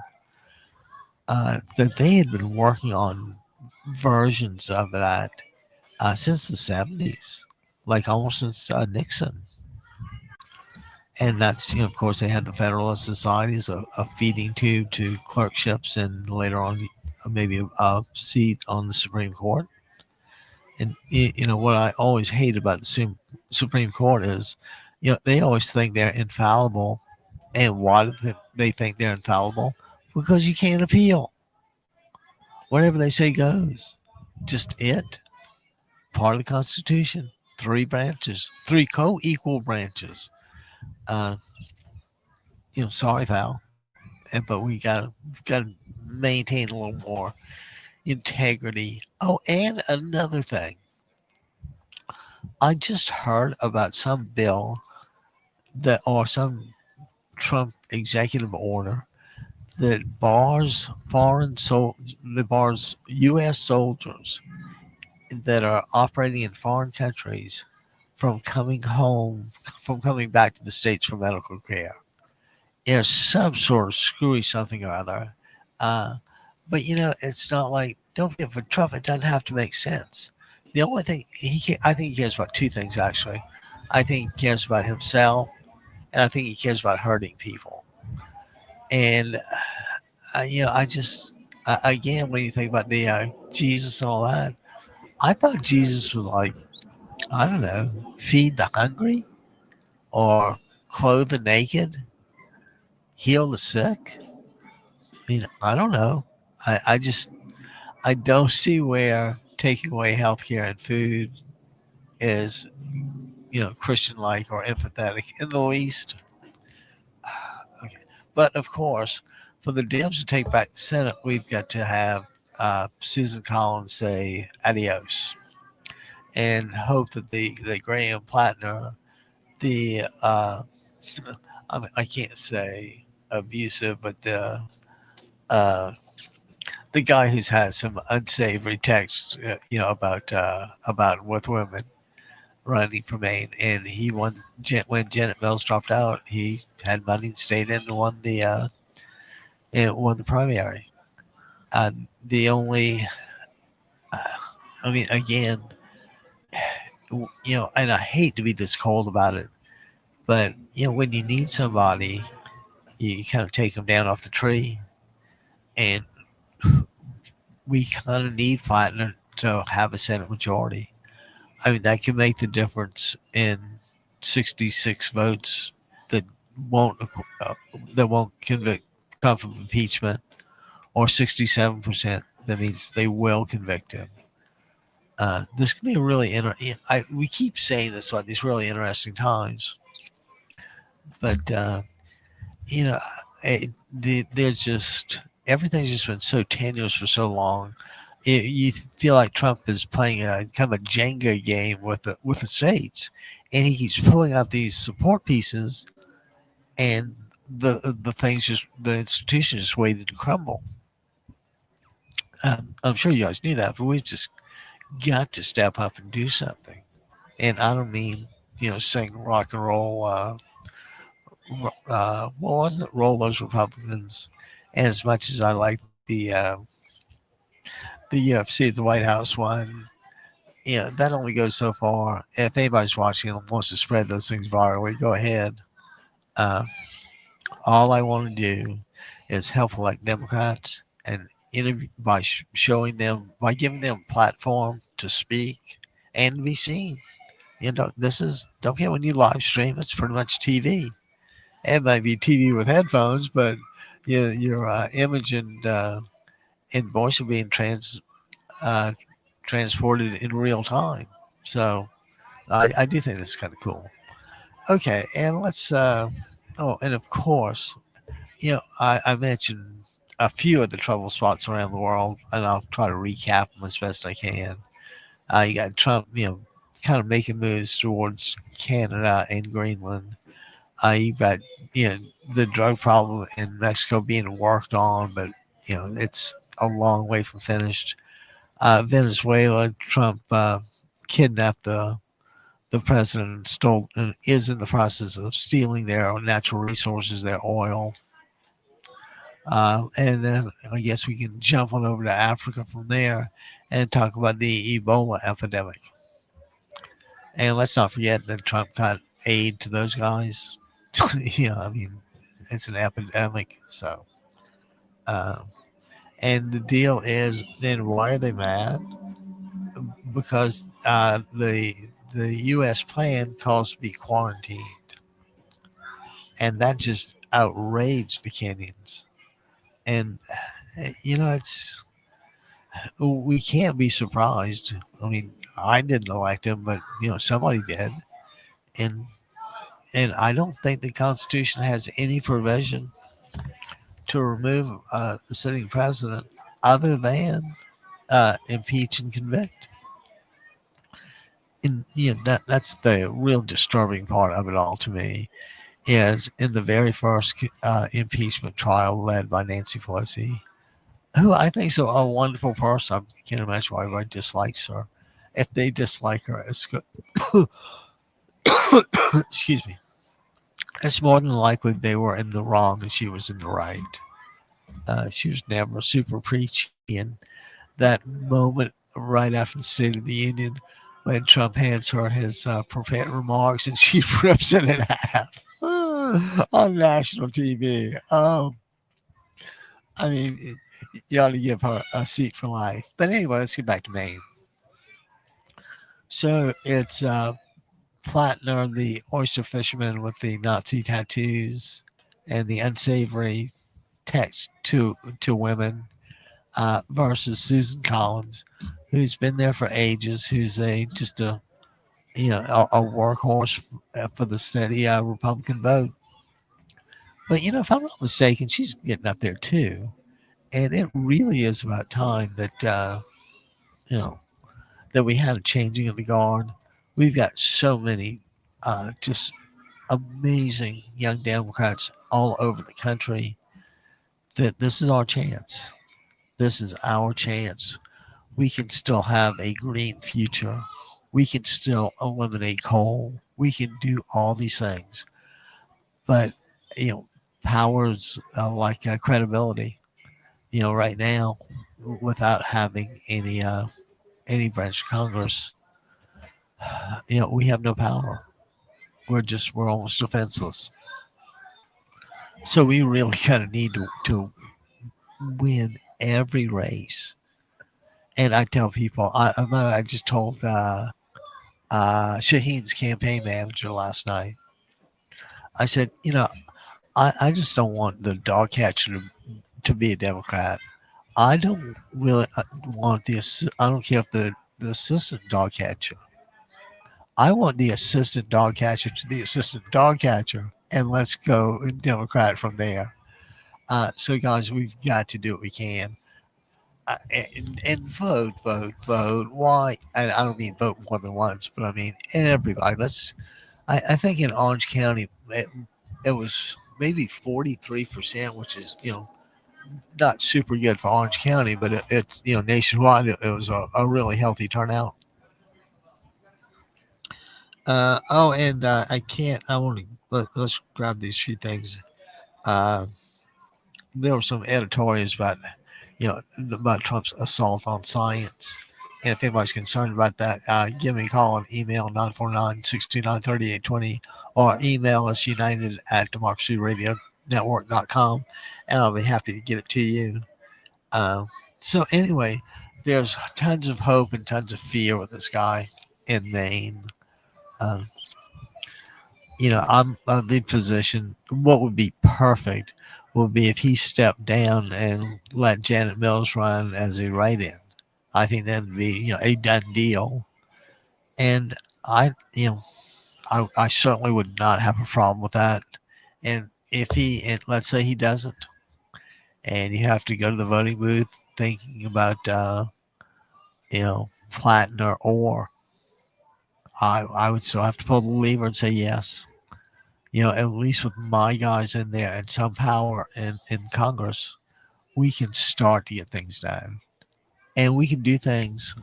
that they had been working on versions of that since the 70s, like almost since Nixon. And that's, of course, they had the Federalist Societies, a feeding tube to clerkships, and later on, maybe a seat on the Supreme Court. And, what I always hate about the Supreme Court is, they always think they're infallible. And why do they think they're infallible? Because you can't appeal. Whatever they say goes. Just it. part of the Constitution. Three branches, three co-equal branches. Uh, sorry, pal, but we gotta maintain a little more integrity. Oh, and another thing, I just heard about some bill that or some Trump executive order that bars that bars U.S. soldiers that are operating in foreign countries from coming home, from coming back to the states for medical care. There's some sort of screwy something or other. Uh, but it's not like, don't forget, for Trump, it doesn't have to make sense. The only thing I think he cares about two things actually. I think he cares about himself, and I think he cares about hurting people. And I just again, when you think about the Jesus and all that, I thought Jesus was like, I don't know, feed the hungry or clothe the naked, heal the sick. I mean, I don't know. I just I don't see where taking away healthcare and food is Christian like or empathetic in the least. Okay. But of course, for the Dems to take back the Senate, we've got to have Susan Collins say adios and hope that the Graham Plattner, the I can't say abusive, but uh, the guy who's had some unsavory texts, about with women running for Maine, and he won when Janet Mills dropped out. He had money and stayed in and won the primary. The only, uh, I mean, again, and I hate to be this cold about it, but when you need somebody, you kind of take them down off the tree, and we kind of need Flatner to have a Senate majority. I mean, that can make the difference in 66 votes that won't uh, that won't convict Trump of impeachment, or 67% that means they will convict him. This could be a really interesting. We keep saying this about these really interesting times, but you know, there's just everything's just been so tenuous for so long. You feel like Trump is playing a kind of a Jenga game with the states, and he keeps pulling out these support pieces, and the things just the institutions just waited to crumble. I'm sure you guys knew that, but we just got to step up and do something. And I don't mean sing rock and roll. What wasn't it? Roll those Republicans. And as much as I like the UFC, the White House one, that only goes so far. If anybody's watching and wants to spread those things virally, go ahead. Uh, all I want to do is help elect Democrats and interview by showing them, by giving them a platform to speak and to be seen. This is, don't forget, when you live stream, it's pretty much TV. It might be TV with headphones, but your image and voice are being uh, transported in real time. So I do think this is kind of cool. Okay, and let's. Oh, and of course, I mentioned a few of the trouble spots around the world, and I'll try to recap them as best I can. You got Trump, kind of making moves towards Canada and Greenland. You've got, the drug problem in Mexico being worked on, but it's a long way from finished. Venezuela, Trump kidnapped the president and stole and is in the process of stealing their natural resources, their oil. And then I guess we can jump on over to Africa from there and talk about the Ebola epidemic. And let's not forget that Trump got aid to those guys. I mean, it's an epidemic. So, uh, and the deal is, then why are they mad? Because the U.S. plan calls to be quarantined, and that just outraged the Kenyans. And it's we can't be surprised. I mean, I didn't elect him, but somebody did, and I don't think the Constitution has any provision to remove the sitting president other than impeach and convict. And that's the real disturbing part of it all to me is in the very first impeachment trial led by Nancy Pelosi, who I think is a wonderful person. I can't imagine why everybody dislikes her. If they dislike her, it's good. Excuse me. It's more than likely they were in the wrong and she was in the right. She was never super preachy, and that moment right after the State of the Union when Trump hands her his prepared remarks and she rips it in half on national TV. I mean, you ought to give her a seat for life. But anyway, let's get back to Maine. So it's Flatner, the oyster fisherman with the Nazi tattoos and the unsavory text to women, versus Susan Collins, who's been there for ages, who's just a a workhorse for the steady Republican vote. But if I'm not mistaken, she's getting up there too, and it really is about time that you know that we had a changing of the guard. We've got so many just amazing young Democrats all over the country that this is our chance. This is our chance. We can still have a green future. We can still eliminate coal. We can do all these things. But, you know, powers like credibility, right now, without having any branch of Congress, we have no power. We're almost defenseless. So we really kind of need to win every race. And I tell people, I just told Shaheen's campaign manager last night. I said, I just don't want the dog catcher to be a Democrat. I don't really want I don't care if the assistant dog catcher. I want the assistant dog catcher to the assistant dog catcher, and let's go Democrat from there. So, guys, we've got to do what we can. And vote, vote, vote. Why? I don't mean vote more than once, but I mean everybody. I think in Orange County, it was maybe 43%, which is not super good for Orange County, but it's nationwide. It was a really healthy turnout. And I can't. I want to let's grab these few things. Uh, there were some editorials about about Trump's assault on science. And if anybody's concerned about that, give me a call on email 949-629-3820 or email us united at democracyradionetwork.com, and I'll be happy to get it to you. So anyway, there's tons of hope and tons of fear with this guy in Maine. Uh, I'm a lead physician. What would be perfect would be if he stepped down and let Janet Mills run as a write-in. I think that'd be a done deal. And I certainly would not have a problem with that. And if and let's say he doesn't, and you have to go to the voting booth thinking about Flatner, or I would still have to pull the lever and say yes. At least with my guys in there and some power in Congress, we can start to get things done. And we can do things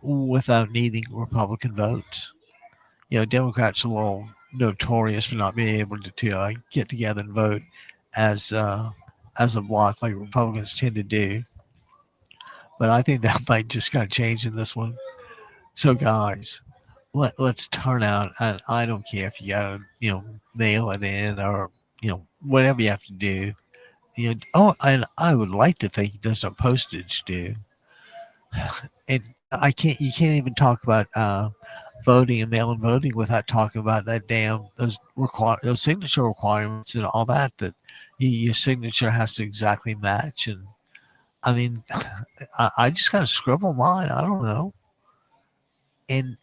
without needing Republican votes. Democrats are a little notorious for not being able to get together and vote as a bloc like Republicans tend to do. But I think that might just kind of change in this one. So, guys, let's turn out. And I don't care if you got to mail it in or whatever you have to do. And I would like to think there's no postage due. And you can't even talk about voting and mail-in voting without talking about that those signature requirements and all that your signature has to exactly match. And I mean, I just kind of scribble mine. I don't know. and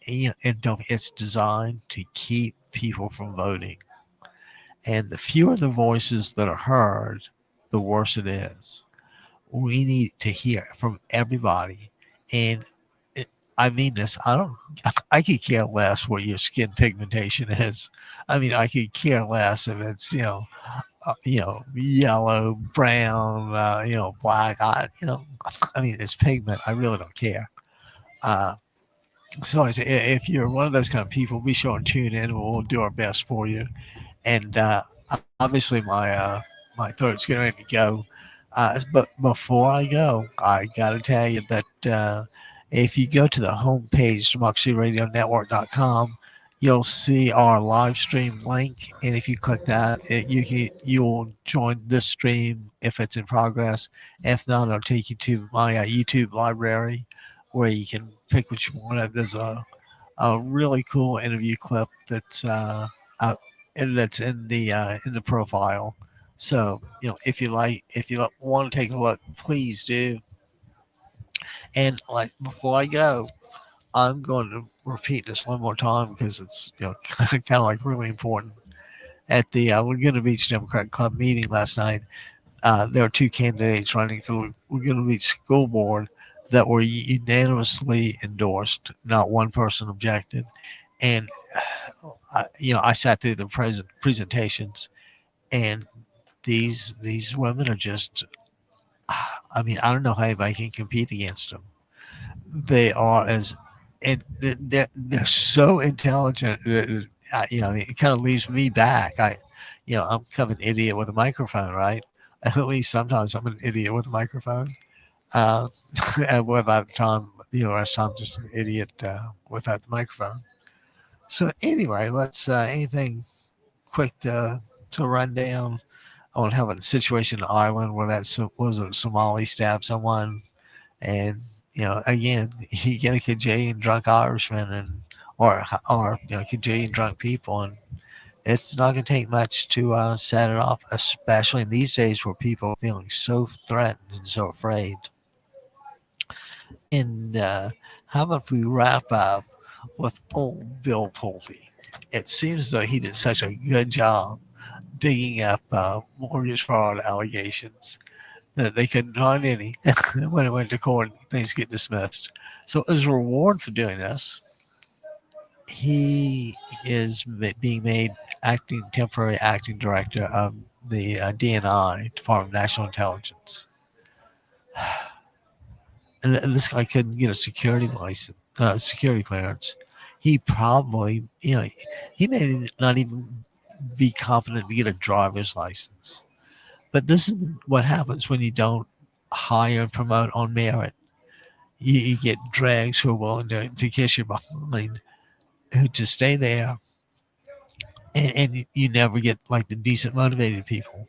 don't, it's designed to keep people from voting. And the fewer the voices that are heard, the worse it is. We need to hear from everybody. And it, I mean this. I don't. I could care less what your skin pigmentation is. I mean, I could care less if it's yellow, brown, black. I mean, it's pigment. I really don't care. Uh, so I say, if you're one of those kind of people, be sure and tune in. We'll do our best for you. And obviously, my throat's getting ready to go. But before I go, I got to tell you that if you go to the homepage, democracyradionetwork.com, you'll see our live stream link. And if you click that, you will join this stream if it's in progress. If not, it'll take you to my YouTube library where you can pick what you want. There's a really cool interview clip uh, that's in the profile. So if you want to take a look, please do. And like before I go, I'm going to repeat this one more time because it's kind of like really important. At the Laguna Beach Democratic Club meeting last night, there were two candidates running for the Laguna Beach School Board that were unanimously endorsed. Not one person objected, and I sat through the presentations, and these women are just. I mean, I don't know how anybody can compete against them. They are as, and they're so intelligent. I mean, it kind of leaves me back. I'm kind of an idiot with a microphone, right? At least sometimes I'm an idiot with a microphone. Uh, and without the time, the rest of the time, just an idiot without the microphone. So anyway, let's anything quick to run down. I want to have a situation in Ireland where was a Somali stabbed someone, and again, you get a cajillion drunk Irishmen or cajillion drunk people, and it's not going to take much to set it off, especially in these days where people are feeling so threatened and so afraid. And how about if we wrap up with old Bill Pulte? It seems as though he did such a good job digging up mortgage fraud allegations that they couldn't find any when it went to court. Things get dismissed. So as a reward for doing this, he is being made temporary acting director of the DNI, Department of National Intelligence. And this guy couldn't get a security license, security clearance. He probably, he may not even be competent to get a driver's license. But this is what happens when you don't hire and promote on merit. You get drags who are willing to kiss you behind, who to stay there, and you never get like the decent motivated people.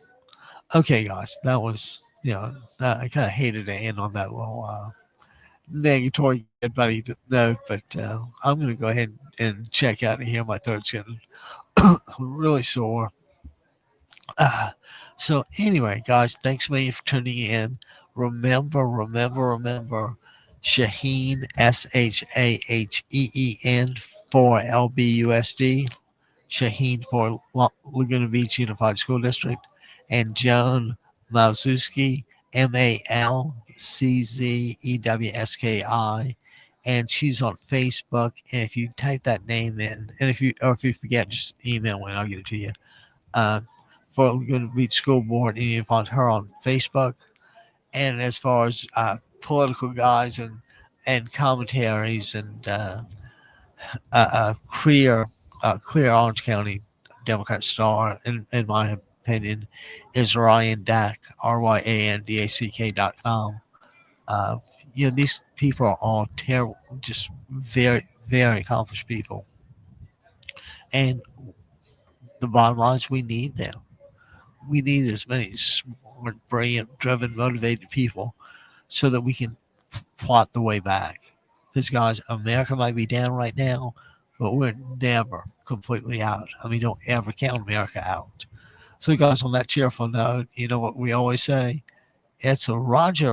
Okay, guys, that was I kind of hated to end on that little negatory goodbye note, but I'm going to go ahead and check out of here. My throat's getting really sore. So anyway, guys, thanks a million for tuning in. Remember, Shaheen, Shaheen for LBUSD, Shaheen for Laguna Beach Unified School District, and Joan Malczewski, Malczewski, and she's on Facebook. And if you type that name in, and if you forget, just email me and I'll get it to you. For Laguna Beach School Board, and you can find her on Facebook. And as far as political guys and commentaries and clear Orange County Democrat star, in my opinion, is Ryan Dack, RyanDack.com. These people are all terrible, just very, very accomplished people. And the bottom line is we need them. We need as many smart, brilliant, driven, motivated people so that we can plot the way back. Because, guys, America might be down right now, but we're never completely out. I mean, don't ever count America out. So, guys, on that cheerful note, you know what we always say? It's a Roger.